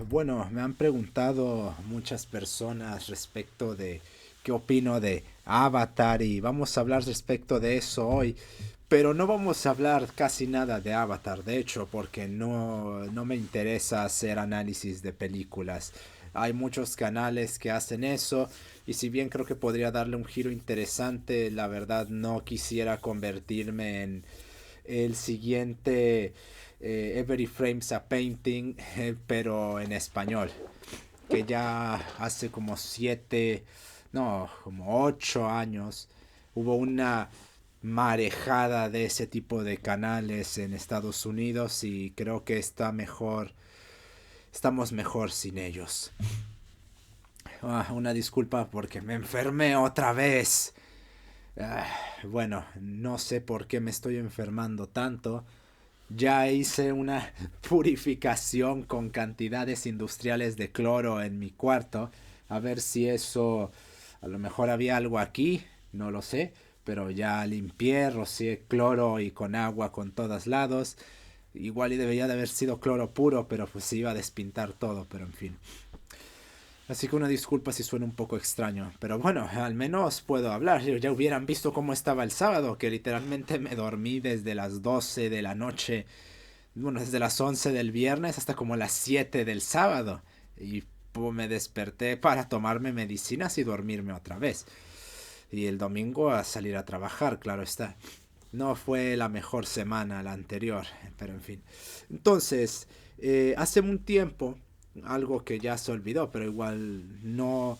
Bueno, me han preguntado muchas personas respecto de qué opino de Avatar y vamos a hablar respecto de eso hoy. Pero no vamos a hablar casi nada de Avatar, de hecho, porque no me interesa hacer análisis de películas. Hay muchos canales que hacen eso y si bien creo que podría darle un giro interesante, la verdad no quisiera convertirme en el siguiente Every Frame's a Painting, pero en español, que ya hace como 7, no, como 8 años hubo una marejada de ese tipo de canales en Estados Unidos y creo que estamos mejor sin ellos. Una disculpa porque me enfermé otra vez. Ah, bueno, no sé por qué me estoy enfermando tanto. Ya hice una purificación con cantidades industriales de cloro en mi cuarto. A ver si eso... A lo mejor había algo aquí, no lo sé. Pero ya limpié, rocié cloro y con agua con todos lados. Igual y debería de haber sido cloro puro, pero pues se iba a despintar todo, pero en fin. Así que una disculpa si suena un poco extraño. Pero bueno, al menos puedo hablar. Ya hubieran visto cómo estaba el sábado, que literalmente me dormí desde las 12 de la noche, bueno, desde las 11 del viernes hasta como las 7 del sábado. Y pues, me desperté para tomarme medicinas y dormirme otra vez. Y el domingo a salir a trabajar, claro está. No fue la mejor semana la anterior, pero en fin. Entonces, hace un tiempo, algo que ya se olvidó, pero igual no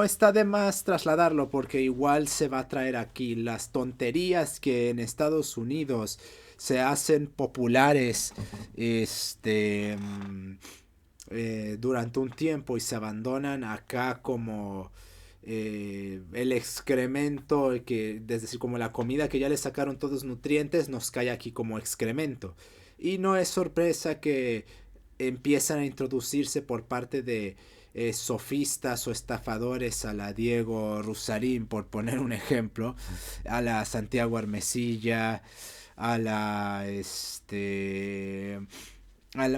está de más trasladarlo porque igual se va a traer aquí las tonterías que en Estados Unidos se hacen populares durante un tiempo y se abandonan acá como el excremento, que es decir, como la comida que ya le sacaron todos los nutrientes, nos cae aquí como excremento. Y no es sorpresa que empiezan a introducirse por parte de sofistas o estafadores a la Diego Rusarín, por poner un ejemplo, a la Santiago Armesilla, a la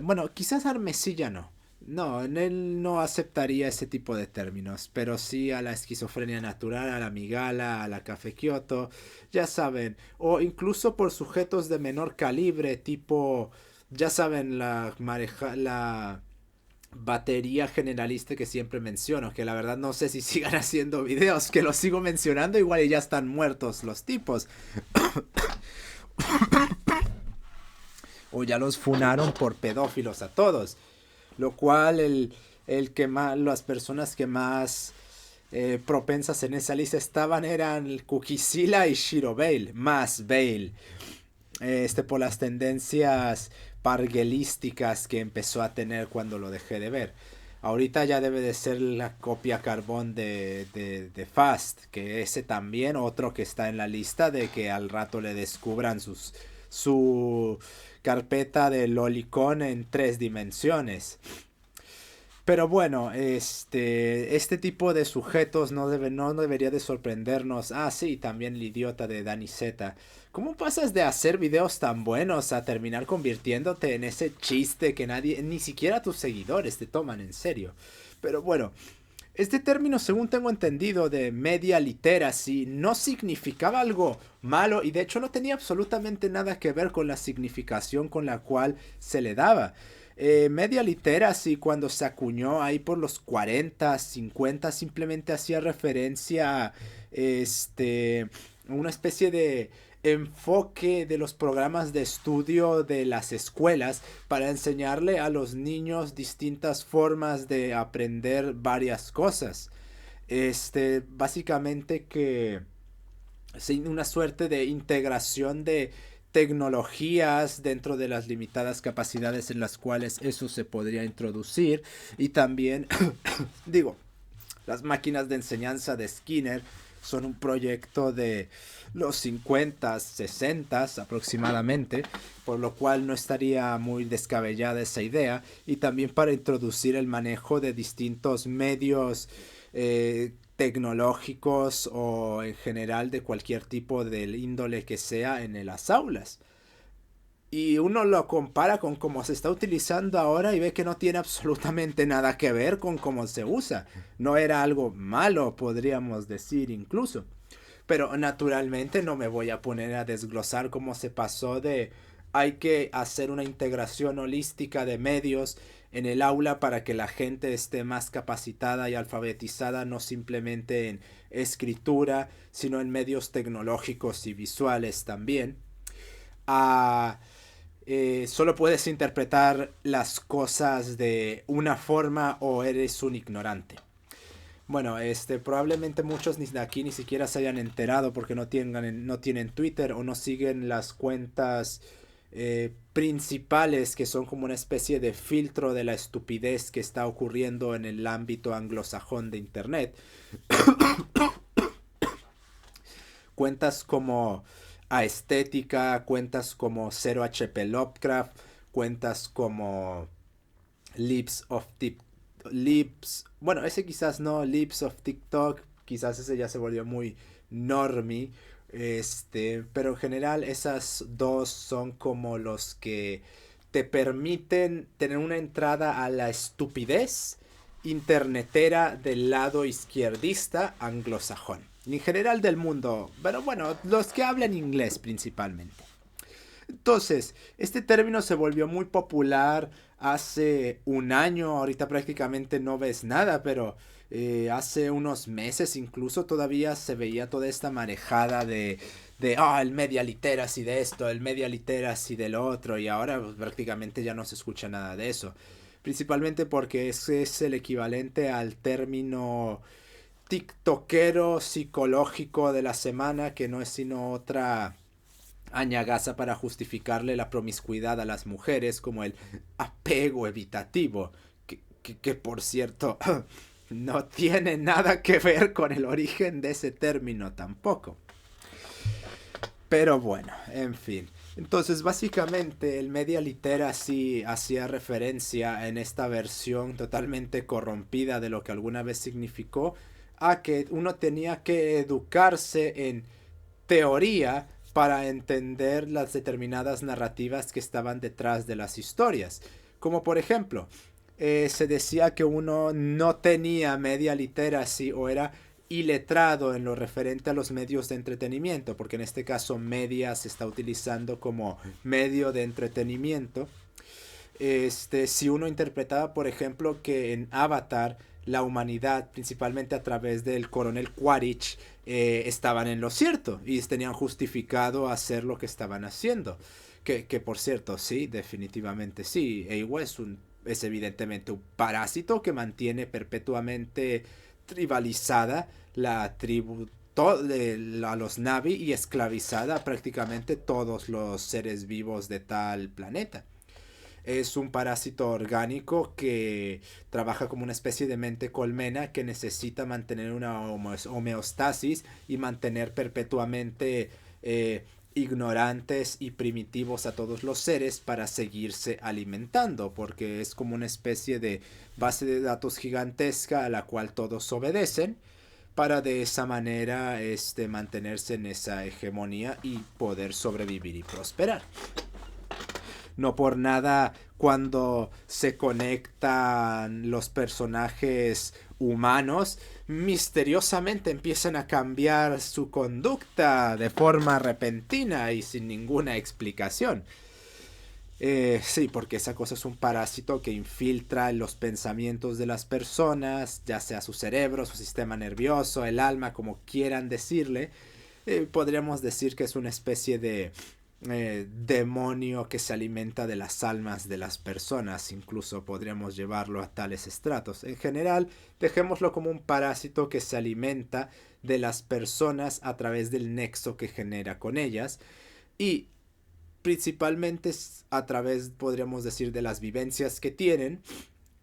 bueno, quizás Armesilla no. No, en él no aceptaría ese tipo de términos, pero sí a la esquizofrenia natural, a la migala, a la café Kioto, ya saben, o incluso por sujetos de menor calibre, tipo, ya saben, la batería generalista que siempre menciono, que la verdad no sé si sigan haciendo videos, que los sigo mencionando, igual y ya están muertos los tipos, o ya los funaron por pedófilos a todos. Lo cual el que más, las personas que más propensas en esa lista estaban eran Kukisila y Shiro Bale, más Bale, por las tendencias parguelísticas que empezó a tener cuando lo dejé de ver. Ahorita ya debe de ser la copia carbón de Fast, que ese también, otro que está en la lista de que al rato le descubran su carpeta de lolicón en 3 dimensiones. Pero bueno, este tipo de sujetos no debería de sorprendernos. Ah, sí, también el idiota de Danny Z. ¿Cómo pasas de hacer videos tan buenos a terminar convirtiéndote en ese chiste que nadie, ni siquiera tus seguidores te toman en serio? Pero bueno, este término, según tengo entendido, de media literacy, no significaba algo malo y de hecho no tenía absolutamente nada que ver con la significación con la cual se le daba. Media literacy cuando se acuñó ahí por los 40, 50, simplemente hacía referencia a una especie de enfoque de los programas de estudio de las escuelas para enseñarle a los niños distintas formas de aprender varias cosas. Básicamente que una suerte de integración de tecnologías dentro de las limitadas capacidades en las cuales eso se podría introducir y también digo, las máquinas de enseñanza de Skinner son un proyecto de los 50, 60 aproximadamente, por lo cual no estaría muy descabellada esa idea, y también para introducir el manejo de distintos medios tecnológicos o en general de cualquier tipo de índole que sea en las aulas. Y uno lo compara con cómo se está utilizando ahora y ve que no tiene absolutamente nada que ver con cómo se usa. No era algo malo, podríamos decir incluso. Pero naturalmente no me voy a poner a desglosar cómo se pasó de hay que hacer una integración holística de medios en el aula para que la gente esté más capacitada y alfabetizada, no simplemente en escritura, sino en medios tecnológicos y visuales también. A solo puedes interpretar las cosas de una forma o eres un ignorante. Bueno, probablemente muchos ni de aquí ni siquiera se hayan enterado porque no tienen Twitter o no siguen las cuentas principales que son como una especie de filtro de la estupidez que está ocurriendo en el ámbito anglosajón de Internet. Cuentas como Aesthetica, cuentas como 0HP Lovecraft, cuentas como Lips of TikTok. Bueno, ese quizás no, Lips of TikTok, quizás ese ya se volvió muy normie. Pero en general esas dos son como los que te permiten tener una entrada a la estupidez internetera del lado izquierdista anglosajón. En general del mundo, pero bueno, los que hablan inglés principalmente. Entonces, este término se volvió muy popular hace un año, ahorita prácticamente no ves nada, pero hace unos meses incluso todavía se veía toda esta marejada el media literacy de esto, el media literacy del otro, y ahora pues, prácticamente ya no se escucha nada de eso. Principalmente porque ese es el equivalente al término tiktokero psicológico de la semana, que no es sino otra añagaza para justificarle la promiscuidad a las mujeres, como el apego evitativo, que por cierto no tiene nada que ver con el origen de ese término tampoco. Pero bueno, en fin. Entonces, básicamente, el media literacy hacía referencia en esta versión totalmente corrompida de lo que alguna vez significó a que uno tenía que educarse en teoría para entender las determinadas narrativas que estaban detrás de las historias. Como por ejemplo, se decía que uno no tenía media literacy o era iletrado en lo referente a los medios de entretenimiento, porque en este caso media se está utilizando como medio de entretenimiento. Si uno interpretaba, por ejemplo, que en Avatar la humanidad, principalmente a través del coronel Quaritch, estaban en lo cierto y tenían justificado hacer lo que estaban haciendo. Que por cierto, sí, definitivamente sí. Eiwa es evidentemente un parásito que mantiene perpetuamente tribalizada la tribu a los Navi y esclavizada a prácticamente todos los seres vivos de tal planeta. Es un parásito orgánico que trabaja como una especie de mente colmena que necesita mantener una homeostasis y mantener perpetuamente ignorantes y primitivos a todos los seres para seguirse alimentando, porque es como una especie de base de datos gigantesca a la cual todos obedecen para de esa manera mantenerse en esa hegemonía y poder sobrevivir y prosperar. No por nada cuando se conectan los personajes humanos, misteriosamente empiezan a cambiar su conducta de forma repentina y sin ninguna explicación. Sí, porque esa cosa es un parásito que infiltra en los pensamientos de las personas, ya sea su cerebro, su sistema nervioso, el alma, como quieran decirle. Podríamos decir que es una especie de demonio que se alimenta de las almas de las personas, incluso podríamos llevarlo a tales estratos. En general, dejémoslo como un parásito que se alimenta de las personas a través del nexo que genera con ellas y principalmente a través, podríamos decir, de las vivencias que tienen.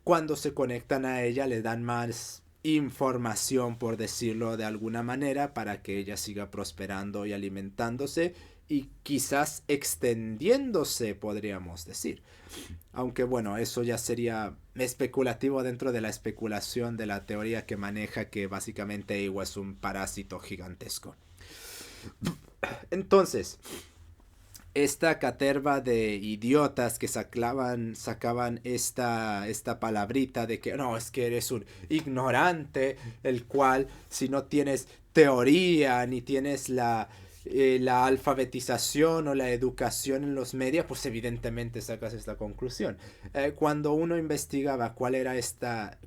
Cuando se conectan a ella le dan más información, por decirlo de alguna manera, para que ella siga prosperando y alimentándose y quizás extendiéndose, podríamos decir. Aunque bueno, eso ya sería especulativo dentro de la especulación de la teoría que maneja que básicamente Iwa es un parásito gigantesco. Entonces, esta caterva de idiotas que sacaban esta palabrita de que no, es que eres un ignorante, el cual si no tienes teoría ni tienes la alfabetización o la educación en los medios, pues evidentemente sacas esta conclusión. Cuando uno investigaba cuál era esta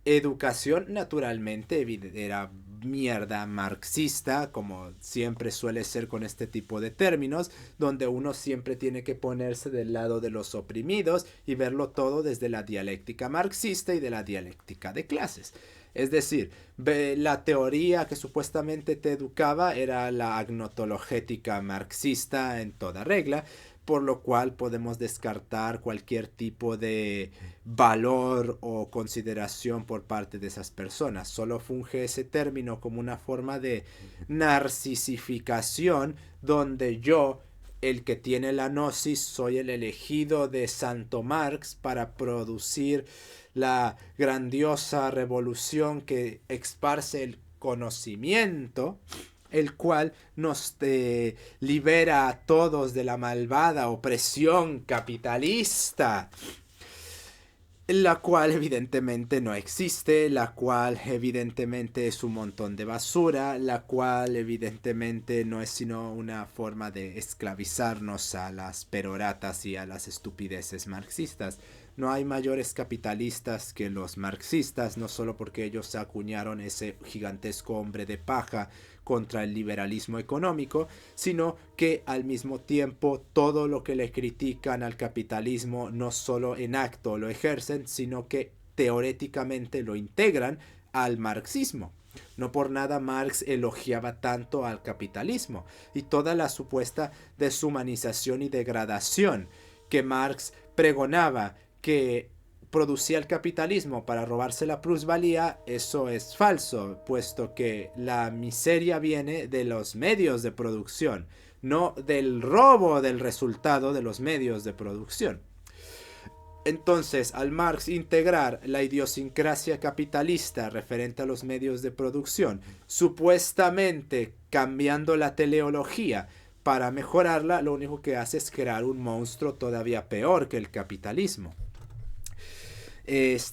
educación, naturalmente era mierda marxista, como siempre suele ser con este tipo de términos, donde uno siempre tiene que ponerse del lado de los oprimidos y verlo todo desde la dialéctica marxista y de la dialéctica de clases. Es decir, la teoría que supuestamente te educaba era la agnotologética marxista en toda regla, por lo cual podemos descartar cualquier tipo de valor o consideración por parte de esas personas. Solo funge ese término como una forma de narcisificación donde yo, el que tiene la gnosis, soy el elegido de Santo Marx para producir la grandiosa revolución que esparce el conocimiento, el cual nos libera a todos de la malvada opresión capitalista, la cual evidentemente no existe, la cual evidentemente es un montón de basura, la cual evidentemente no es sino una forma de esclavizarnos a las peroratas y a las estupideces marxistas. No hay mayores capitalistas que los marxistas, no solo porque ellos acuñaron ese gigantesco hombre de paja contra el liberalismo económico, sino que al mismo tiempo todo lo que le critican al capitalismo no solo en acto lo ejercen, sino que teóricamente lo integran al marxismo. No por nada Marx elogiaba tanto al capitalismo y toda la supuesta deshumanización y degradación que Marx pregonaba que producía el capitalismo para robarse la plusvalía, eso es falso, puesto que la miseria viene de los medios de producción, no del robo del resultado de los medios de producción. Entonces, al Marx integrar la idiosincrasia capitalista referente a los medios de producción, supuestamente cambiando la teleología para mejorarla, lo único que hace es crear un monstruo todavía peor que el capitalismo.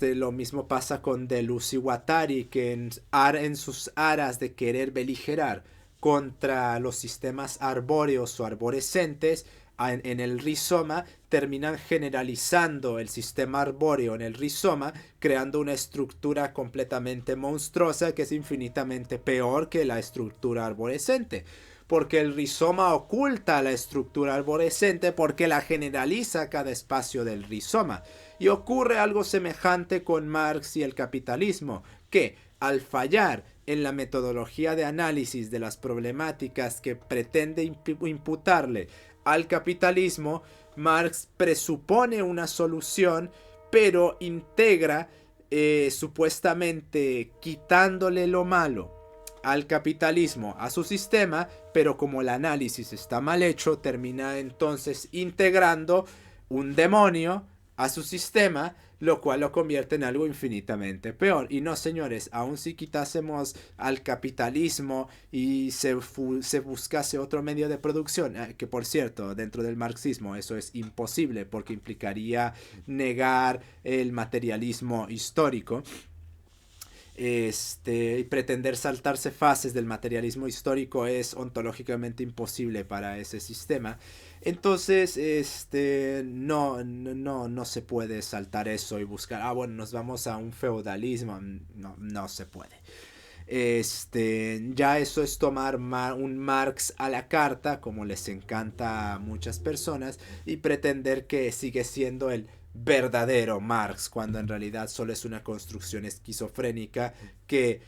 Lo mismo pasa con Deleuze y Guattari, que en sus aras de querer beligerar contra los sistemas arbóreos o arborescentes en el rizoma, terminan generalizando el sistema arbóreo en el rizoma, creando una estructura completamente monstruosa que es infinitamente peor que la estructura arborescente. Porque el rizoma oculta la estructura arborescente porque la generaliza a cada espacio del rizoma. Y ocurre algo semejante con Marx y el capitalismo, que al fallar en la metodología de análisis de las problemáticas que pretende imputarle al capitalismo, Marx presupone una solución, pero integra supuestamente quitándole lo malo al capitalismo, a su sistema, pero como el análisis está mal hecho, termina entonces integrando un demonio a su sistema, lo cual lo convierte en algo infinitamente peor. Y no, señores, aun si quitásemos al capitalismo y se buscase otro medio de producción, que por cierto, dentro del marxismo eso es imposible porque implicaría negar el materialismo histórico, y pretender saltarse fases del materialismo histórico es ontológicamente imposible para ese sistema. Entonces, no se puede saltar eso y buscar, bueno, nos vamos a un feudalismo. No se puede. Ya eso es tomar un Marx a la carta, como les encanta a muchas personas, y pretender que sigue siendo el verdadero Marx, cuando en realidad solo es una construcción esquizofrénica que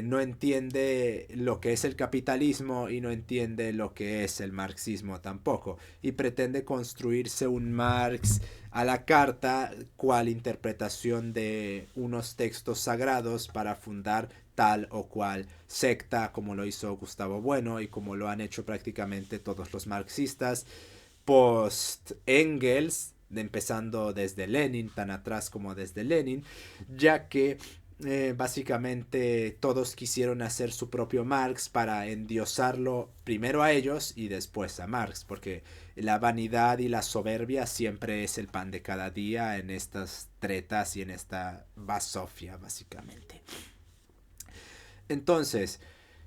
no entiende lo que es el capitalismo y no entiende lo que es el marxismo tampoco, y pretende construirse un Marx a la carta, cual interpretación de unos textos sagrados para fundar tal o cual secta, como lo hizo Gustavo Bueno y como lo han hecho prácticamente todos los marxistas post Engels, empezando desde Lenin, tan atrás como desde Lenin, ya que Básicamente todos quisieron hacer su propio Marx para endiosarlo primero a ellos y después a Marx, porque la vanidad y la soberbia siempre es el pan de cada día en estas tretas y en esta basofia, básicamente. Entonces,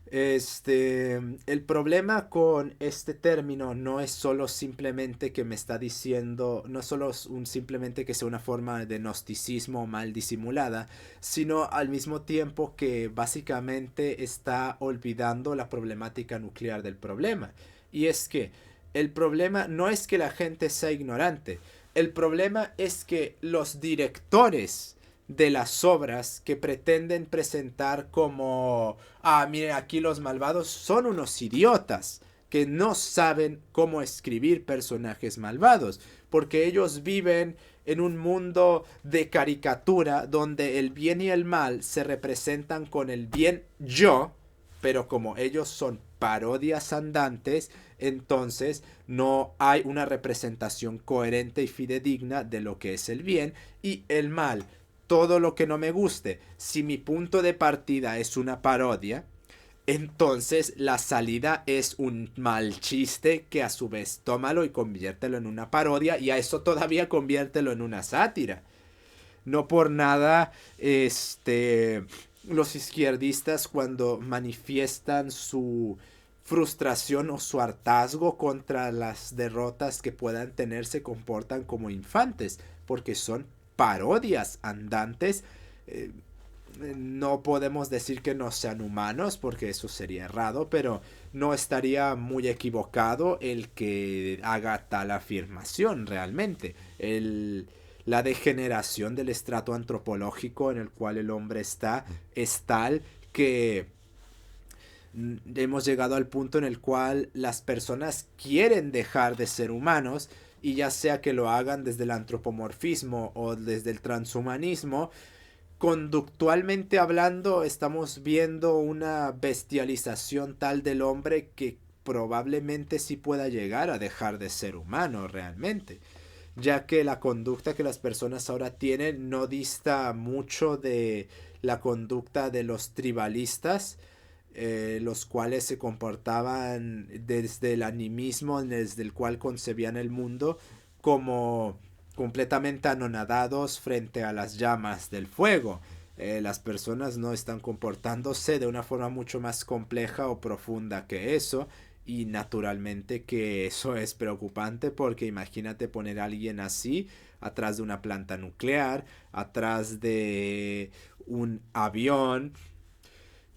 el problema con este término no es solo simplemente que me está diciendo, no solo es simplemente que sea una forma de gnosticismo mal disimulada, sino al mismo tiempo que básicamente está olvidando la problemática nuclear del problema. Y es que el problema no es que la gente sea ignorante, el problema es que los directores de las obras que pretenden presentar como, miren, aquí los malvados son unos idiotas que no saben cómo escribir personajes malvados, porque ellos viven en un mundo de caricatura donde el bien y el mal se representan con el bien yo, pero como ellos son parodias andantes, entonces no hay una representación coherente y fidedigna de lo que es el bien y el mal. Todo lo que no me guste, si mi punto de partida es una parodia, entonces la salida es un mal chiste que a su vez tómalo y conviértelo en una parodia y a eso todavía conviértelo en una sátira. No por nada, los izquierdistas cuando manifiestan su frustración o su hartazgo contra las derrotas que puedan tener se comportan como infantes, porque son parodias andantes. eh, no podemos decir que no sean humanos porque eso sería errado, pero no estaría muy equivocado el que haga tal afirmación realmente. La degeneración del estrato antropológico en el cual el hombre está es tal que hemos llegado al punto en el cual las personas quieren dejar de ser humanos y ya sea que lo hagan desde el antropomorfismo o desde el transhumanismo, conductualmente hablando estamos viendo una bestialización tal del hombre que probablemente sí pueda llegar a dejar de ser humano realmente, ya que la conducta que las personas ahora tienen no dista mucho de la conducta de los tribalistas, los cuales se comportaban desde el animismo desde el cual concebían el mundo como completamente anonadados frente a las llamas del fuego. Las personas no están comportándose de una forma mucho más compleja o profunda que eso y naturalmente que eso es preocupante porque imagínate poner a alguien así atrás de una planta nuclear, atrás de un avión,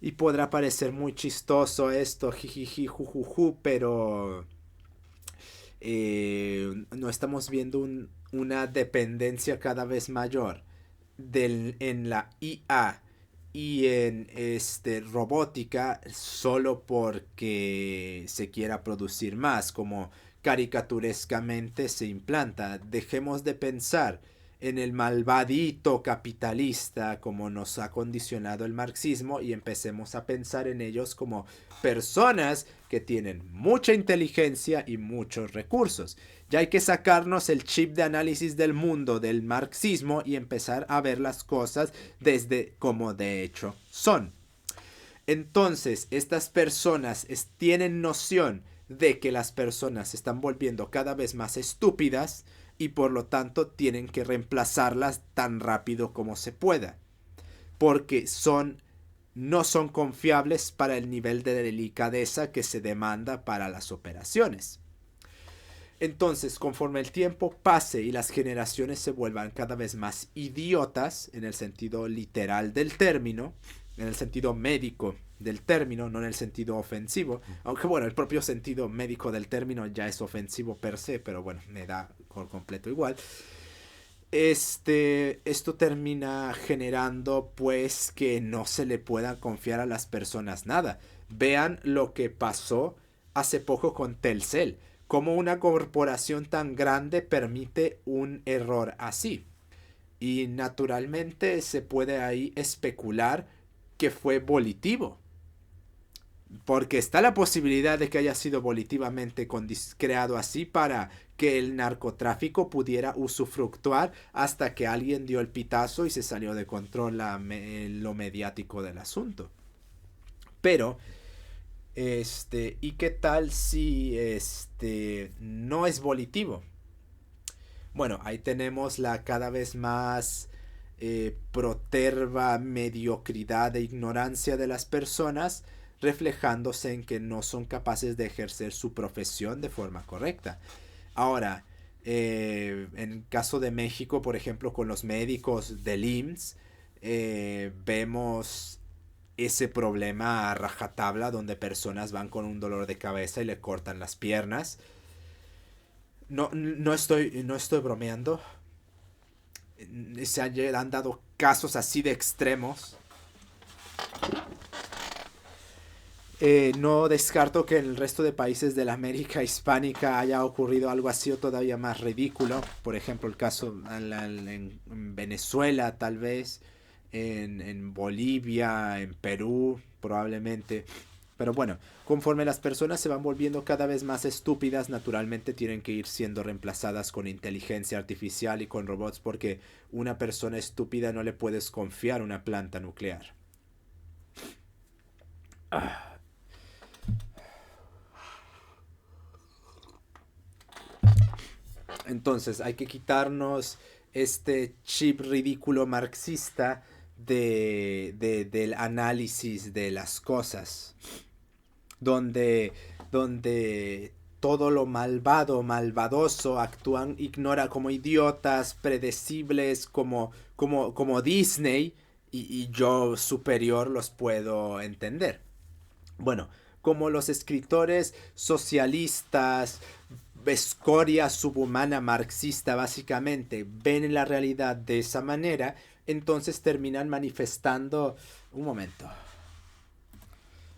y podrá parecer muy chistoso esto, jijiji, jujuju, pero no estamos viendo una dependencia cada vez mayor en la IA y en robótica solo porque se quiera producir más, como caricaturescamente se implanta. Dejemos de pensar en el malvadito capitalista como nos ha condicionado el marxismo y empecemos a pensar en ellos como personas que tienen mucha inteligencia y muchos recursos. Ya hay que sacarnos el chip de análisis del mundo del marxismo y empezar a ver las cosas desde como de hecho son. Entonces, estas personas tienen noción de que las personas se están volviendo cada vez más estúpidas y por lo tanto tienen que reemplazarlas tan rápido como se pueda. Porque no son confiables para el nivel de delicadeza que se demanda para las operaciones. Entonces, conforme el tiempo pase y las generaciones se vuelvan cada vez más idiotas, en el sentido literal del término, en el sentido médico del término, no en el sentido ofensivo, aunque bueno, el propio sentido médico del término ya es ofensivo per se, pero bueno, me da por completo igual. Esto termina generando pues que no se le pueda confiar a las personas nada. Vean lo que pasó hace poco con Telcel. Cómo una corporación tan grande permite un error así. Y naturalmente se puede ahí especular que fue volitivo. Porque está la posibilidad de que haya sido volitivamente creado así para que el narcotráfico pudiera usufructuar hasta que alguien dio el pitazo y se salió de control lo mediático del asunto. Pero, ¿y qué tal si no es volitivo? Bueno, ahí tenemos la cada vez más proterva mediocridad e ignorancia de las personas, reflejándose en que no son capaces de ejercer su profesión de forma correcta. Ahora, en caso de México, por ejemplo, con los médicos del IMSS, vemos ese problema a rajatabla donde personas van con un dolor de cabeza y le cortan las piernas. No estoy bromeando. Han dado casos así de extremos. No descarto que en el resto de países de la América hispánica haya ocurrido algo así o todavía más ridículo. Por ejemplo, el caso en Venezuela, tal vez, en Bolivia, en Perú, probablemente. Pero bueno, conforme las personas se van volviendo cada vez más estúpidas, naturalmente tienen que ir siendo reemplazadas con inteligencia artificial y con robots porque una persona estúpida no le puedes confiar una planta nuclear. Entonces hay que quitarnos este chip ridículo marxista del análisis de las cosas, donde todo lo malvado, malvadoso, ignora como idiotas, predecibles, como Disney, y yo superior los puedo entender. Bueno, como los escritores socialistas, escoria subhumana marxista básicamente, ven la realidad de esa manera, entonces terminan manifestando... Un momento.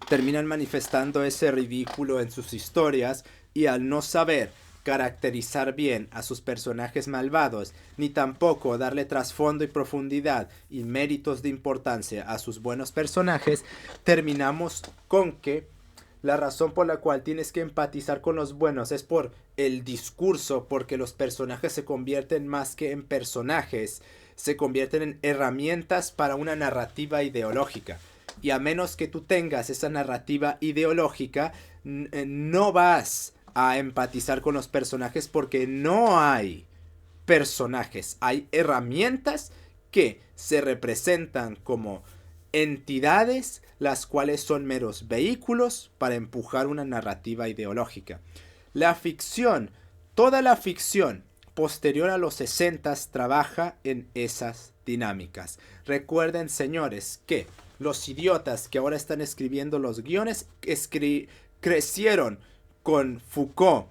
Terminan manifestando ese ridículo en sus historias y al no saber caracterizar bien a sus personajes malvados, ni tampoco darle trasfondo y profundidad y méritos de importancia a sus buenos personajes, terminamos con que la razón por la cual tienes que empatizar con los buenos es por el discurso, porque los personajes se convierten más que en personajes, se convierten en herramientas para una narrativa ideológica. Y a menos que tú tengas esa narrativa ideológica, no vas a empatizar con los personajes porque no hay personajes, hay herramientas que se representan como entidades las cuales son meros vehículos para empujar una narrativa ideológica. La ficción, toda la ficción posterior a los 60 trabaja en esas dinámicas. Recuerden, señores, que los idiotas que ahora están escribiendo los guiones crecieron con Foucault,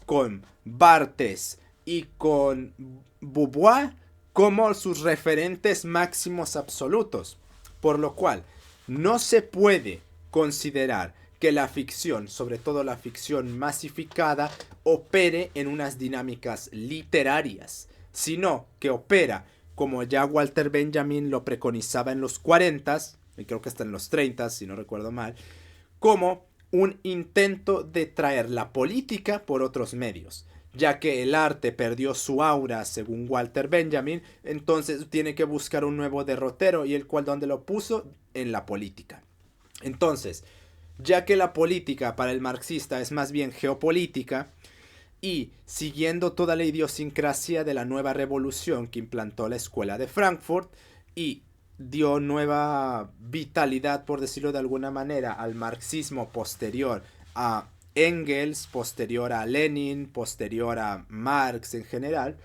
con Barthes y con Beauvoir como sus referentes máximos absolutos. Por lo cual, no se puede considerar que la ficción, sobre todo la ficción masificada, opere en unas dinámicas literarias, sino que opera, como ya Walter Benjamin lo preconizaba en los 40s, y creo que hasta en los 30s, si no recuerdo mal, como un intento de traer la política por otros medios. Ya que el arte perdió su aura, según Walter Benjamin, entonces tiene que buscar un nuevo derrotero, y el cual donde lo puso, en la política. Entonces, ya que la política para el marxista es más bien geopolítica, y siguiendo toda la idiosincrasia de la nueva revolución que implantó la escuela de Frankfurt y dio nueva vitalidad, por decirlo de alguna manera, al marxismo posterior a Engels, posterior a Lenin, posterior a Marx en general,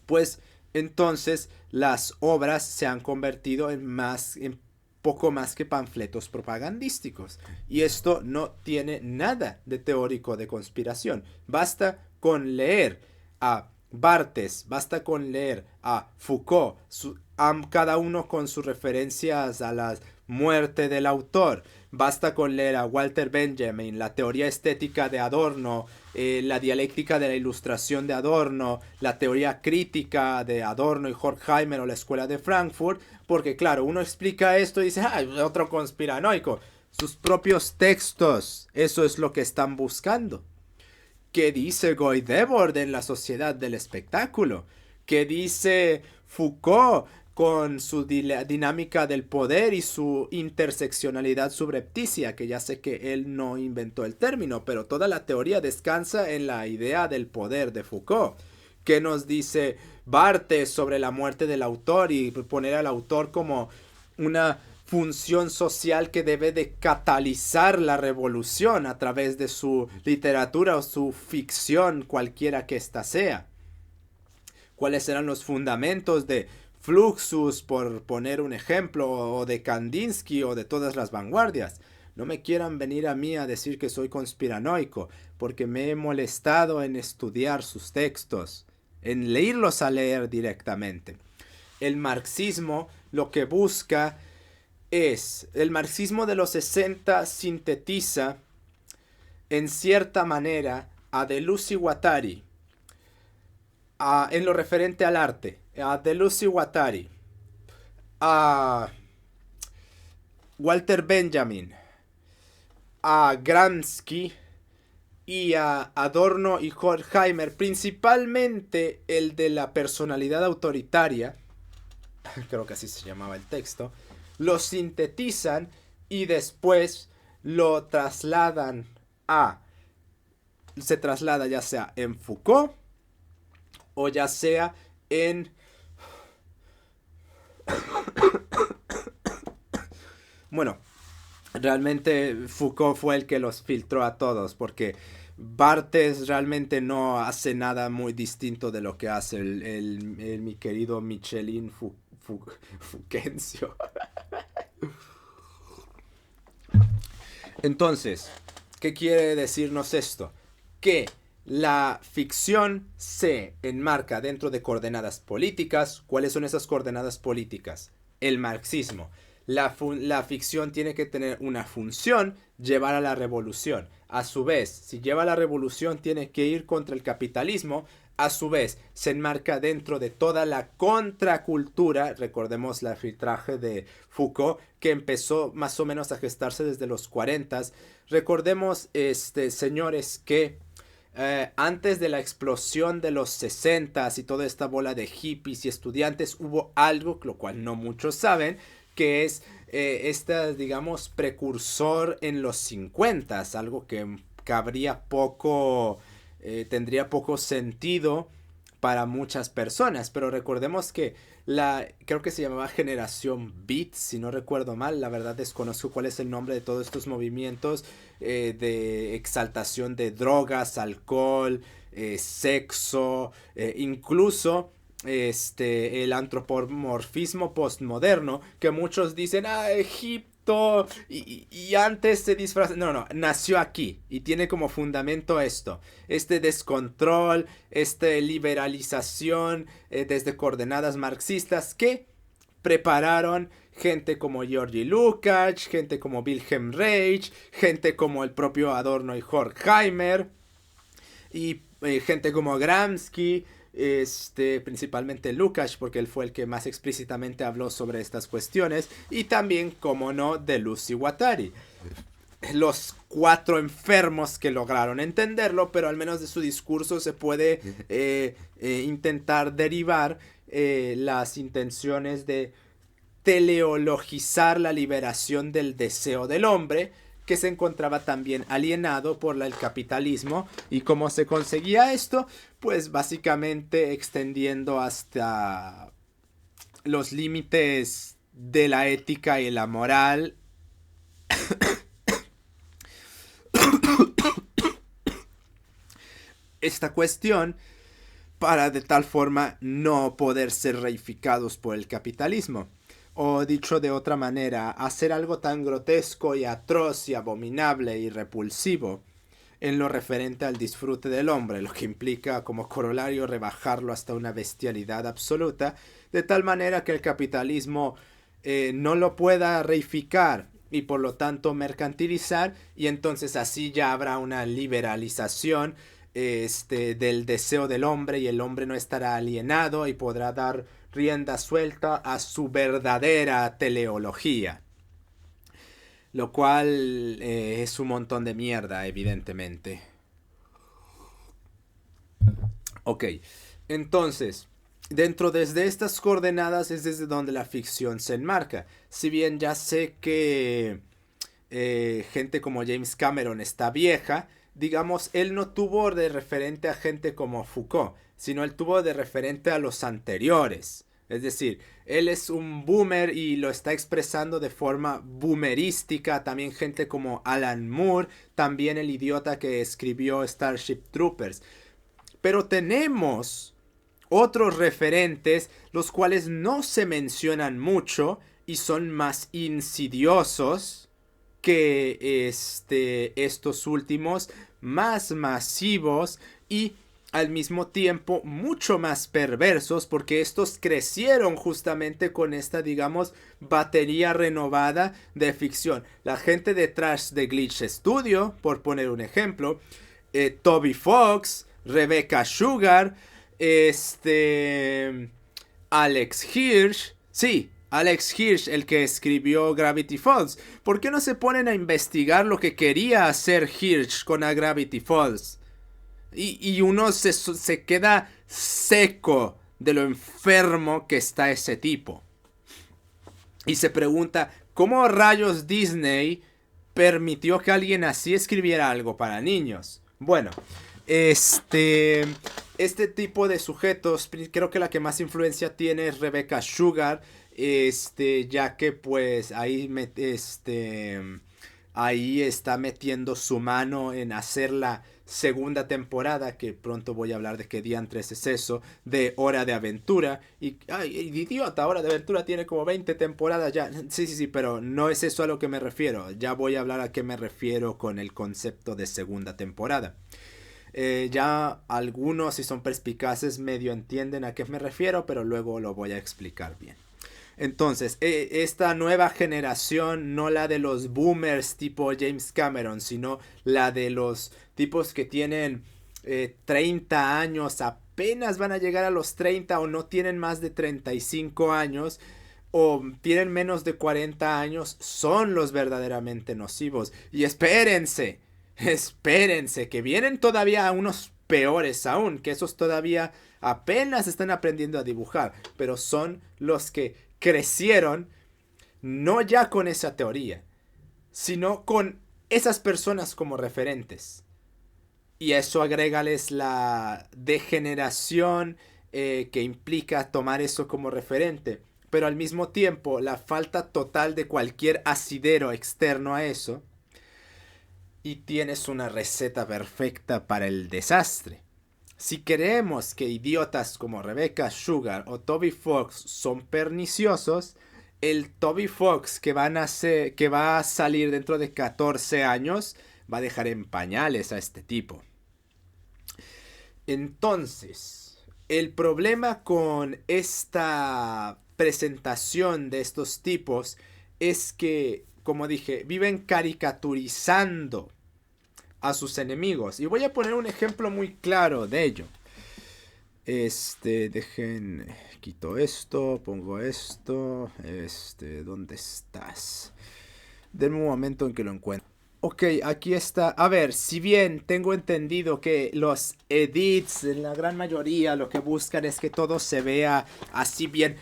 pues entonces las obras se han convertido en poco más que panfletos propagandísticos. Y esto no tiene nada de teórico de conspiración. Basta con leer a Barthes, basta con leer a Foucault, cada uno con sus referencias a las muerte del autor. Basta con leer a Walter Benjamin, la teoría estética de Adorno, la dialéctica de la ilustración de Adorno, la teoría crítica de Adorno y Horkheimer o la escuela de Frankfurt, porque claro, uno explica esto y dice, ¡ah, otro conspiranoico! Sus propios textos, eso es lo que están buscando. ¿Qué dice Guy Debord en La Sociedad del Espectáculo? ¿Qué dice Foucault con su dinámica del poder y su interseccionalidad subrepticia? Que ya sé que él no inventó el término, pero toda la teoría descansa en la idea del poder de Foucault. ¿Qué nos dice Barthes sobre la muerte del autor y poner al autor como una función social que debe de catalizar la revolución a través de su literatura o su ficción, cualquiera que ésta sea? ¿Cuáles eran los fundamentos de Fluxus, por poner un ejemplo, o de Kandinsky o de todas las vanguardias? No me quieran venir a mí a decir que soy conspiranoico, porque me he molestado en estudiar sus textos, en irlos a leer directamente. El marxismo lo que busca es, el marxismo de los 60 sintetiza en cierta manera a Deleuze y Guattari, en lo referente al arte, a Deleuze y Guattari, a Walter Benjamin, a Gramsci y a Adorno y Horkheimer, principalmente el de la personalidad autoritaria, creo que así se llamaba el texto, lo sintetizan y después lo trasladan se traslada ya sea en Foucault o ya sea en... Bueno, realmente Foucault fue el que los filtró a todos, porque Barthes realmente no hace nada muy distinto de lo que hace mi querido Michelin Fulgencio. Entonces, ¿qué quiere decirnos esto? Que la ficción se enmarca dentro de coordenadas políticas. ¿Cuáles son esas coordenadas políticas? El marxismo. La ficción tiene que tener una función, llevar a la revolución. A su vez, si lleva a la revolución, tiene que ir contra el capitalismo. A su vez, se enmarca dentro de toda la contracultura. Recordemos el filtraje de Foucault, que empezó más o menos a gestarse desde los 40. Recordemos, señores, que antes de la explosión de los 60 y toda esta bola de hippies y estudiantes, hubo algo, lo cual no muchos saben, que es digamos, precursor en los 50, algo que cabría poco, tendría poco sentido para muchas personas, pero recordemos que creo que se llamaba Generación Beat, si no recuerdo mal, la verdad desconozco cuál es el nombre de todos estos movimientos de exaltación de drogas, alcohol, sexo, incluso el antropomorfismo postmoderno, que muchos dicen, Egipto, y antes se disfraza. No, nació aquí y tiene como fundamento esto, descontrol, liberalización desde coordenadas marxistas que prepararon gente como Georgi Lukács, gente como Wilhelm Reich, gente como el propio Adorno y Horkheimer, y gente como Gramsci, principalmente Lukács, porque él fue el que más explícitamente habló sobre estas cuestiones, y también, como no, Deleuze y Guattari, los 4 enfermos que lograron entenderlo, pero al menos de su discurso se puede intentar derivar las intenciones de teleologizar la liberación del deseo del hombre, que se encontraba también alienado por el capitalismo. ¿Y cómo se conseguía esto? Pues básicamente extendiendo hasta los límites de la ética y la moral esta cuestión, para de tal forma no poder ser reificados por el capitalismo. O dicho de otra manera, hacer algo tan grotesco y atroz y abominable y repulsivo en lo referente al disfrute del hombre, lo que implica como corolario rebajarlo hasta una bestialidad absoluta, de tal manera que el capitalismo no lo pueda reificar y por lo tanto mercantilizar, y entonces así ya habrá una liberalización del deseo del hombre, y el hombre no estará alienado y podrá dar rienda suelta a su verdadera teleología. Lo cual es un montón de mierda, evidentemente. Ok, entonces, dentro desde estas coordenadas es desde donde la ficción se enmarca. Si bien ya sé que gente como James Cameron está vieja, digamos, él no tuvo de referente a gente como Foucault, sino él tuvo de referente a los anteriores. Es decir, él es un boomer y lo está expresando de forma boomerística. También gente como Alan Moore, también el idiota que escribió Starship Troopers. Pero tenemos otros referentes, los cuales no se mencionan mucho y son más insidiosos que estos últimos, más masivos y al mismo tiempo mucho más perversos, porque estos crecieron justamente con esta, digamos, batería renovada de ficción. La gente detrás de Glitch Studio, por poner un ejemplo, Toby Fox, Rebecca Sugar, Alex Hirsch, sí, Alex Hirsch, el que escribió Gravity Falls. ¿Por qué no se ponen a investigar lo que quería hacer Hirsch con A Gravity Falls? Y uno se queda seco de lo enfermo que está ese tipo. Y se pregunta, ¿cómo rayos Disney permitió que alguien así escribiera algo para niños? Bueno, este tipo de sujetos, creo que la que más influencia tiene es Rebecca Sugar, ya que pues ahí está metiendo su mano en hacer la segunda temporada, que pronto voy a hablar de qué diantres es eso, de Hora de Aventura. Y, ay, idiota, Hora de Aventura tiene como 20 temporadas ya. Sí, pero no es eso a lo que me refiero. Ya voy a hablar a qué me refiero con el concepto de segunda temporada. Ya algunos, si son perspicaces, medio entienden a qué me refiero, pero luego lo voy a explicar bien. Entonces, esta nueva generación, no la de los boomers tipo James Cameron, sino la de los tipos que tienen 30 años, apenas van a llegar a los 30 o no tienen más de 35 años o tienen menos de 40 años, son los verdaderamente nocivos. Y espérense, que vienen todavía unos peores aún, que esos todavía apenas están aprendiendo a dibujar, pero son los que crecieron no ya con esa teoría, sino con esas personas como referentes. Y eso agrégales la degeneración que implica tomar eso como referente, pero al mismo tiempo la falta total de cualquier asidero externo a eso, y tienes una receta perfecta para el desastre. Si creemos que idiotas como Rebecca Sugar o Toby Fox son perniciosos, el Toby Fox que va a salir dentro de 14 años va a dejar en pañales a este tipo. Entonces, el problema con esta presentación de estos tipos es que, como dije, viven caricaturizando a sus enemigos. Y voy a poner un ejemplo muy claro de ello. Quito esto, pongo esto. ¿Dónde estás? Denme un momento en que lo encuentro. Ok, aquí está. A ver, si bien tengo entendido que los edits, en la gran mayoría, lo que buscan es que todo se vea así bien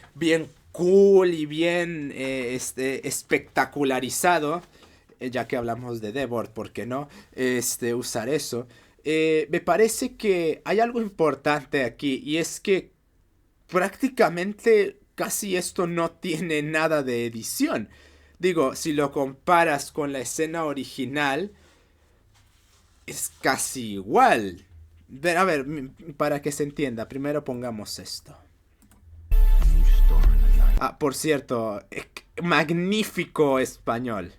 cool y bien espectacularizado. Ya que hablamos de Devor, ¿por qué no usar eso? Me parece que hay algo importante aquí, y es que prácticamente casi esto no tiene nada de edición. Digo, si lo comparas con la escena original, es casi igual. A ver, para que se entienda, primero pongamos esto. Ah, por cierto, magnífico español.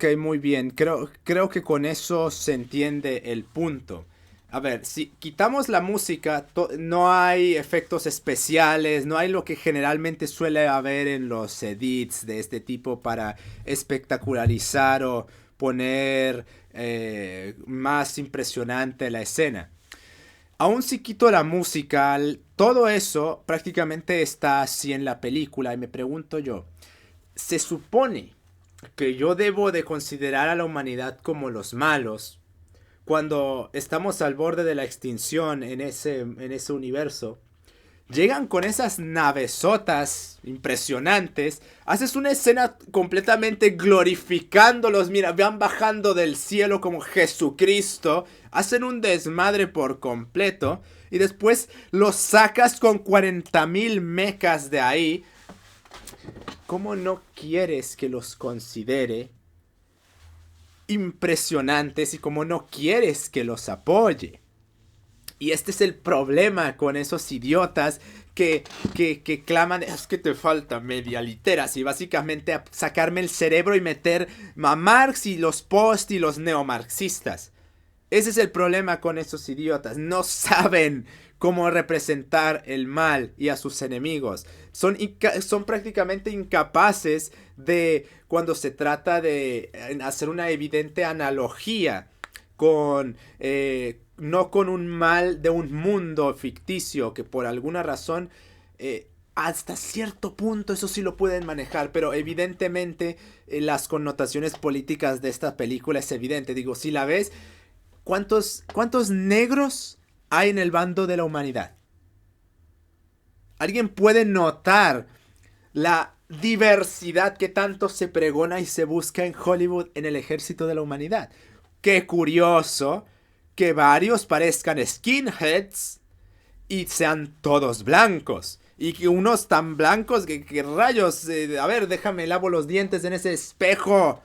Ok, muy bien. Creo que con eso se entiende el punto. A ver, si quitamos la música, no hay efectos especiales, no hay lo que generalmente suele haber en los edits de este tipo para espectacularizar o poner más impresionante la escena. Aún si quito la música, todo eso prácticamente está así en la película y me pregunto yo, se supone que yo debo de considerar a la humanidad como los malos cuando estamos al borde de la extinción en ese universo. Llegan con esas navesotas impresionantes. Haces una escena completamente glorificándolos. Mira, van bajando del cielo como Jesucristo. Hacen un desmadre por completo. Y después los sacas con 40,000 mecas de ahí. ¿Cómo no quieres que los considere impresionantes y cómo no quieres que los apoye? Y este es el problema con esos idiotas que claman, es que te falta media literacia, y básicamente a sacarme el cerebro y meter a Marx y los post y los neomarxistas. Ese es el problema con esos idiotas. No saben cómo representar el mal y a sus enemigos. Son prácticamente incapaces de, cuando se trata de hacer una evidente analogía con no con un mal de un mundo ficticio que por alguna razón hasta cierto punto eso sí lo pueden manejar, pero evidentemente las connotaciones políticas de esta película es evidente. Digo, si la ves, ¿cuántos negros hay en el bando de la humanidad? ¿Alguien puede notar la diversidad que tanto se pregona y se busca en Hollywood en el ejército de la humanidad? Qué curioso que varios parezcan skinheads y sean todos blancos. Y que unos tan blancos que rayos. A ver, déjame lavo los dientes en ese espejo.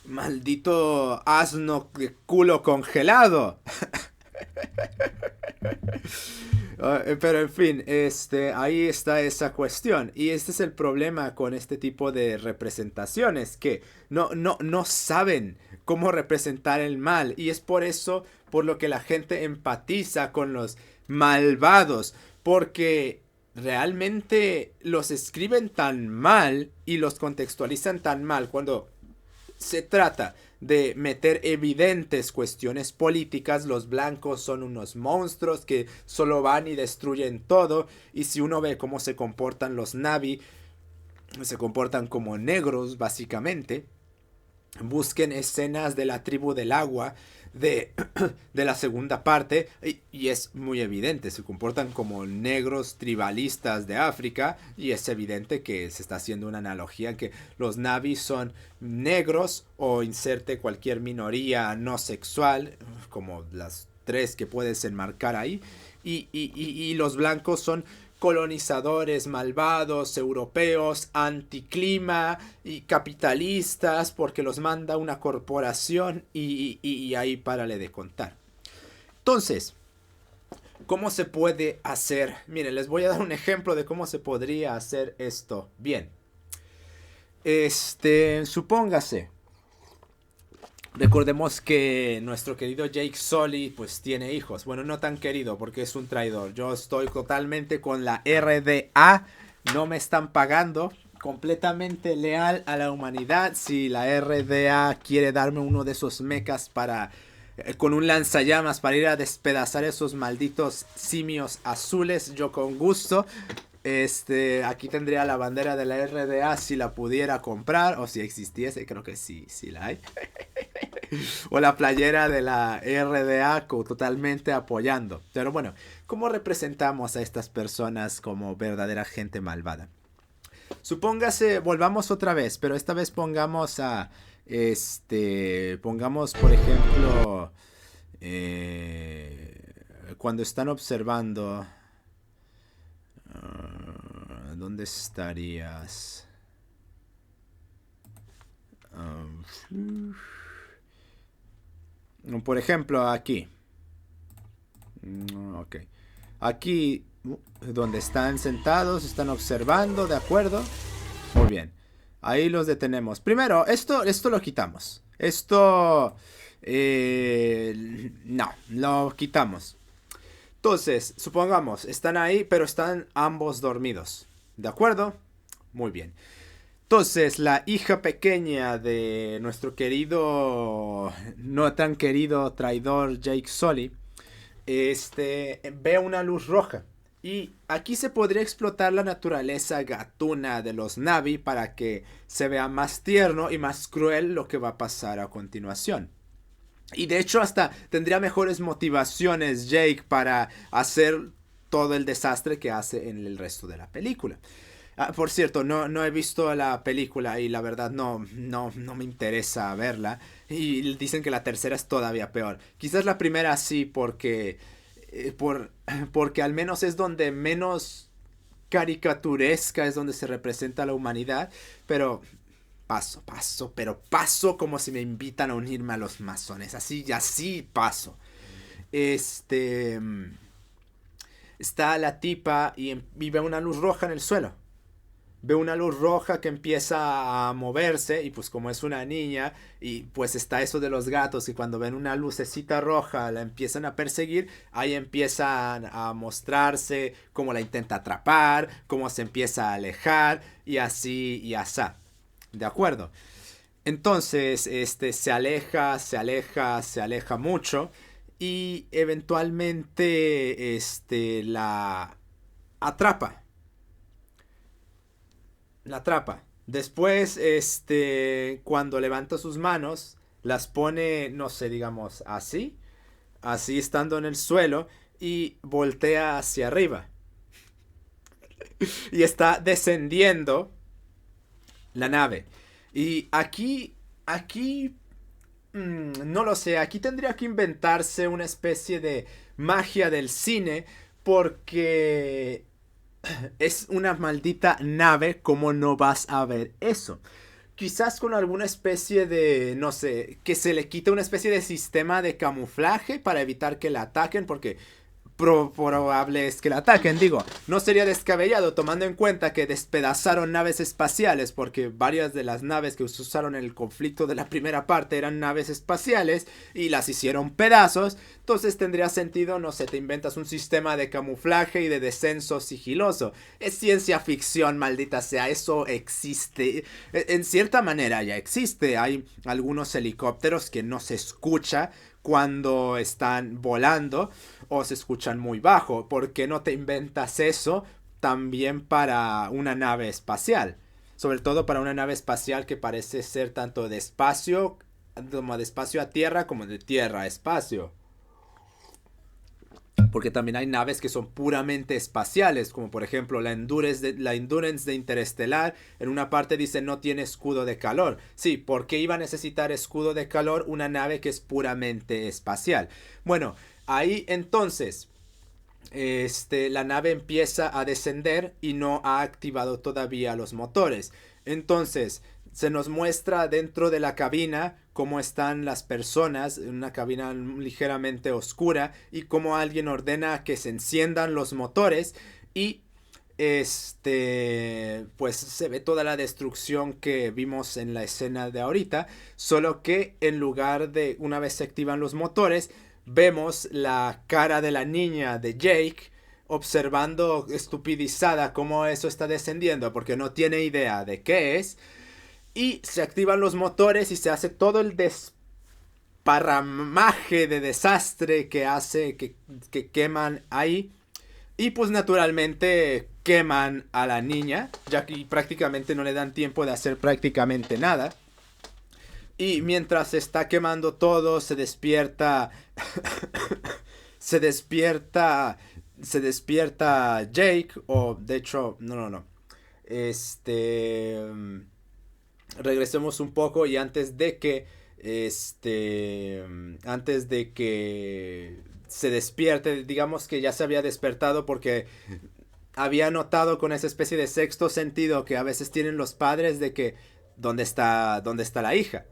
Maldito asno de culo congelado. Pero en fin, ahí está esa cuestión. Y este es el problema con este tipo de representaciones, que no saben cómo representar el mal. Y es por eso por lo que la gente empatiza con los malvados. Porque realmente los escriben tan mal y los contextualizan tan mal cuando se trata de meter evidentes cuestiones políticas. Los blancos son unos monstruos que solo van y destruyen todo. Y si uno ve cómo se comportan los Na'vi, se comportan como negros básicamente. Busquen escenas de la tribu del agua de la segunda parte y es muy evidente, se comportan como negros tribalistas de África y es evidente que se está haciendo una analogía en que los Na'vi son negros o inserte cualquier minoría no sexual como las tres que puedes enmarcar ahí y los blancos son colonizadores malvados, europeos, anticlima y capitalistas porque los manda una corporación y ahí párale de contar. Entonces, ¿cómo se puede hacer? Miren, les voy a dar un ejemplo de cómo se podría hacer esto bien. Supóngase. Recordemos que nuestro querido Jake Sully pues tiene hijos. Bueno, no tan querido porque es un traidor. Yo estoy totalmente con la RDA. No me están pagando. Completamente leal a la humanidad. Si la RDA quiere darme uno de esos mechas para con un lanzallamas para ir a despedazar esos malditos simios azules, yo con gusto. Aquí tendría la bandera de la RDA si la pudiera comprar o si existiese, creo que sí la hay. O la playera de la RDA totalmente apoyando. Pero bueno, ¿cómo representamos a estas personas como verdadera gente malvada? Supóngase, volvamos otra vez, pero esta vez pongamos a pongamos por ejemplo cuando están observando. ¿Dónde estarías? Por ejemplo, aquí. Ok. Aquí, donde están sentados, están observando, ¿de acuerdo? Muy bien. Ahí los detenemos. Primero, esto lo quitamos. Esto... no, lo quitamos. Entonces, supongamos, están ahí, pero están ambos dormidos. ¿De acuerdo? Muy bien. Entonces, la hija pequeña de nuestro querido, no tan querido traidor Jake Sully, ve una luz roja. Y aquí se podría explotar la naturaleza gatuna de los Na'vi para que se vea más tierno y más cruel lo que va a pasar a continuación. Y de hecho hasta tendría mejores motivaciones Jake para hacer todo el desastre que hace en el resto de la película. Por cierto, no he visto la película y la verdad no me interesa verla. Y dicen que la tercera es todavía peor. Quizás la primera sí porque al menos es donde menos caricaturesca es donde se representa la humanidad. Pero pero paso como si me invitan a unirme a los masones. Así paso. Este... Está la tipa y ve una luz roja en el suelo. Ve una luz roja que empieza a moverse y pues como es una niña y pues está eso de los gatos y cuando ven una lucecita roja la empiezan a perseguir, ahí empiezan a mostrarse cómo la intenta atrapar, cómo se empieza a alejar y así y asá. ¿De acuerdo? Entonces, se aleja mucho y eventualmente, la atrapa. La atrapa. Después, cuando levanta sus manos, las pone, no sé, digamos, así estando en el suelo y voltea hacia arriba. Y está descendiendo la nave. Y aquí, no lo sé, aquí tendría que inventarse una especie de magia del cine porque es una maldita nave, ¿cómo no vas a ver eso? Quizás con alguna especie de, no sé, que se le quite una especie de sistema de camuflaje para evitar que la ataquen porque probable es que la ataquen, digo, no sería descabellado tomando en cuenta que despedazaron naves espaciales porque varias de las naves que se usaron en el conflicto de la primera parte eran naves espaciales y las hicieron pedazos, entonces tendría sentido, no sé, te inventas un sistema de camuflaje y de descenso sigiloso. Es ciencia ficción, maldita sea, eso existe, en cierta manera ya existe, hay algunos helicópteros que no se escucha cuando están volando o se escuchan muy bajo. ¿Por qué no te inventas eso también para una nave espacial? Sobre todo para una nave espacial que parece ser tanto de espacio como de espacio a tierra como de tierra a espacio. Porque también hay naves que son puramente espaciales, como por ejemplo la Endurance de Interestelar. En una parte dice no tiene escudo de calor. Sí, ¿por qué iba a necesitar escudo de calor una nave que es puramente espacial? Bueno, ahí entonces la nave empieza a descender y no ha activado todavía los motores. Entonces, se nos muestra dentro de la cabina cómo están las personas, en una cabina ligeramente oscura, y cómo alguien ordena que se enciendan los motores y pues se ve toda la destrucción que vimos en la escena de ahorita, solo que en lugar de una vez se activan los motores, vemos la cara de la niña de Jake observando estupidizada cómo eso está descendiendo porque no tiene idea de qué es y se activan los motores y se hace todo el desparramaje de desastre que hace que queman ahí y pues naturalmente queman a la niña ya que prácticamente no le dan tiempo de hacer prácticamente nada. Y mientras se está quemando todo, se despierta. se despierta. Se despierta Jake. O de hecho. No. Este. Regresemos un poco. Y antes de que. Antes de que se despierte. Digamos que ya se había despertado porque había notado con esa especie de sexto sentido que a veces tienen los padres de que. ¿Dónde está la hija?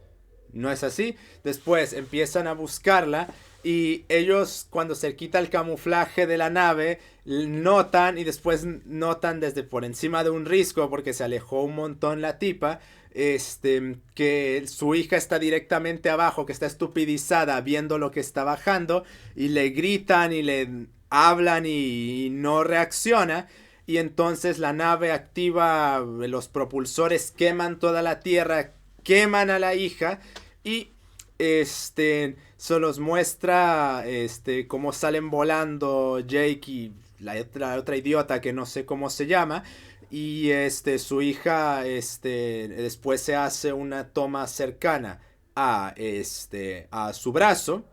¿No es así? Después empiezan a buscarla y ellos cuando se quita el camuflaje de la nave notan y después notan desde por encima de un risco porque se alejó un montón la tipa, que su hija está directamente abajo, que está estupidizada viendo lo que está bajando y le gritan y le hablan y no reacciona. Y entonces la nave activa los propulsores, queman toda la tierra, queman a la hija y se los muestra cómo salen volando Jake y la otra idiota que no sé cómo se llama. Y su hija después se hace una toma cercana a su brazo,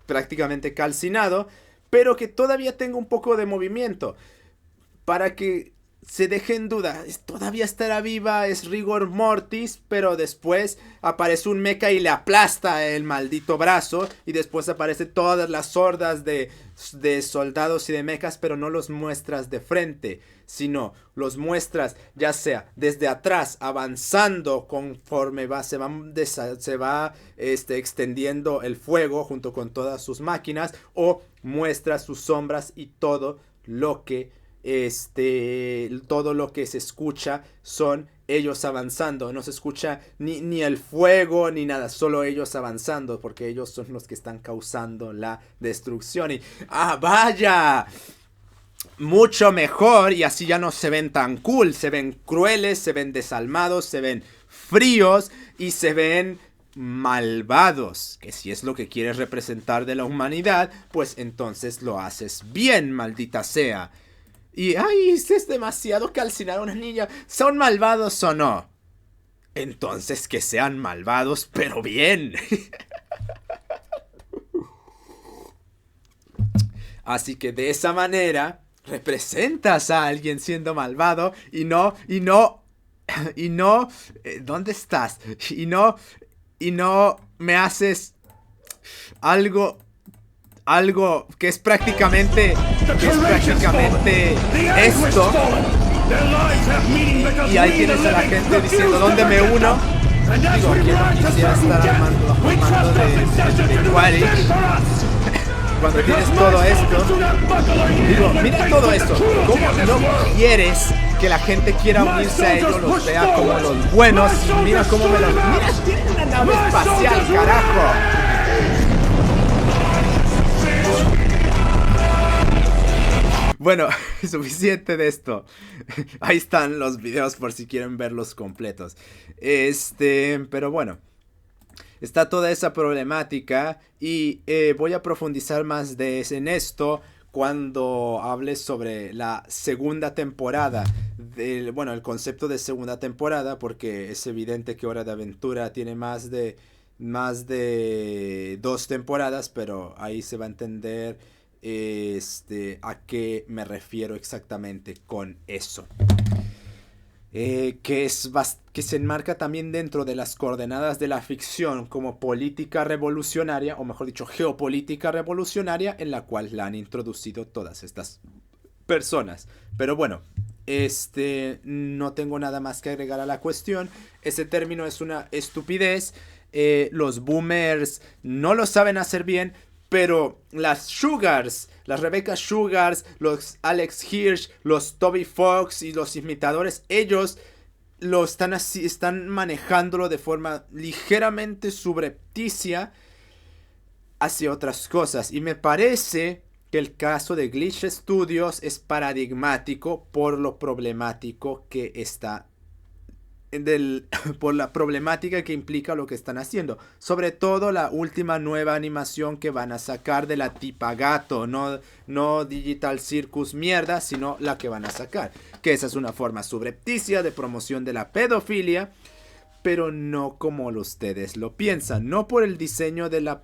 prácticamente calcinado, pero que todavía tenga un poco de movimiento para que se deje en duda. Todavía estará viva, es rigor mortis, pero después aparece un mecha y le aplasta el maldito brazo. Y después aparecen todas las hordas de soldados y de mechas, pero no los muestras de frente, sino los muestras ya sea desde atrás, avanzando conforme se va extendiendo el fuego junto con todas sus máquinas, o muestras sus sombras y todo lo que todo lo que se escucha son ellos avanzando. No se escucha ni el fuego ni nada, solo ellos avanzando, porque ellos son los que están causando la destrucción. Y vaya, mucho mejor, y así ya no se ven tan cool, se ven crueles, se ven desalmados, se ven fríos y se ven malvados, que si es lo que quieres representar de la humanidad, pues entonces lo haces bien, maldita sea. Y, es demasiado calcinar a una niña. ¿Son malvados o no? Entonces que sean malvados, pero bien. Así que de esa manera representas a alguien siendo malvado y no, ¿dónde estás? Y no me haces algo que es prácticamente esto. Y ahí tienes a la gente diciendo ¿dónde me uno? Digo, que no quisiera estar armando de Quaritch. Cuando tienes todo esto, digo, mira todo esto. ¿Cómo no quieres que la gente quiera unirse a ellos, los vea como los buenos? Mira cómo me los... Mira, tienen una nave espacial, carajo. Bueno, suficiente de esto. Ahí están los videos por si quieren verlos completos. Pero bueno, está toda esa problemática y voy a profundizar más en esto cuando hable sobre la segunda temporada. El concepto de segunda temporada, porque es evidente que Hora de Aventura tiene más de 2 temporadas, pero ahí se va a entender a qué me refiero exactamente con eso. Que se enmarca también dentro de las coordenadas de la ficción como política revolucionaria, o mejor dicho, geopolítica revolucionaria, en la cual la han introducido todas estas personas. Pero bueno, no tengo nada más que agregar a la cuestión. Ese término es una estupidez. Los boomers no lo saben hacer bien, pero las Sugars, las Rebecca Sugars, los Alex Hirsch, los Toby Fox y los imitadores, ellos están manejándolo de forma ligeramente subrepticia hacia otras cosas. Y me parece que el caso de Glitch Studios es paradigmático por lo problemático que está por la problemática que implica lo que están haciendo. Sobre todo la última nueva animación que van a sacar de la tipa gato. No Digital Circus mierda, sino la que van a sacar. Que esa es una forma subrepticia de promoción de la pedofilia. Pero no como ustedes lo piensan. No por el diseño de la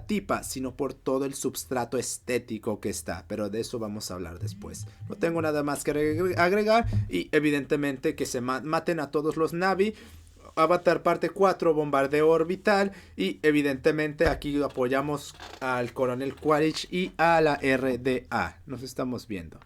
tipa, sino por todo el substrato estético que está. Pero de eso vamos a hablar después. No tengo nada más que agregar. Y evidentemente que se maten a todos los Navi. Avatar parte 4, bombardeo orbital. Y evidentemente aquí apoyamos al coronel Quaritch y a la RDA. Nos estamos viendo.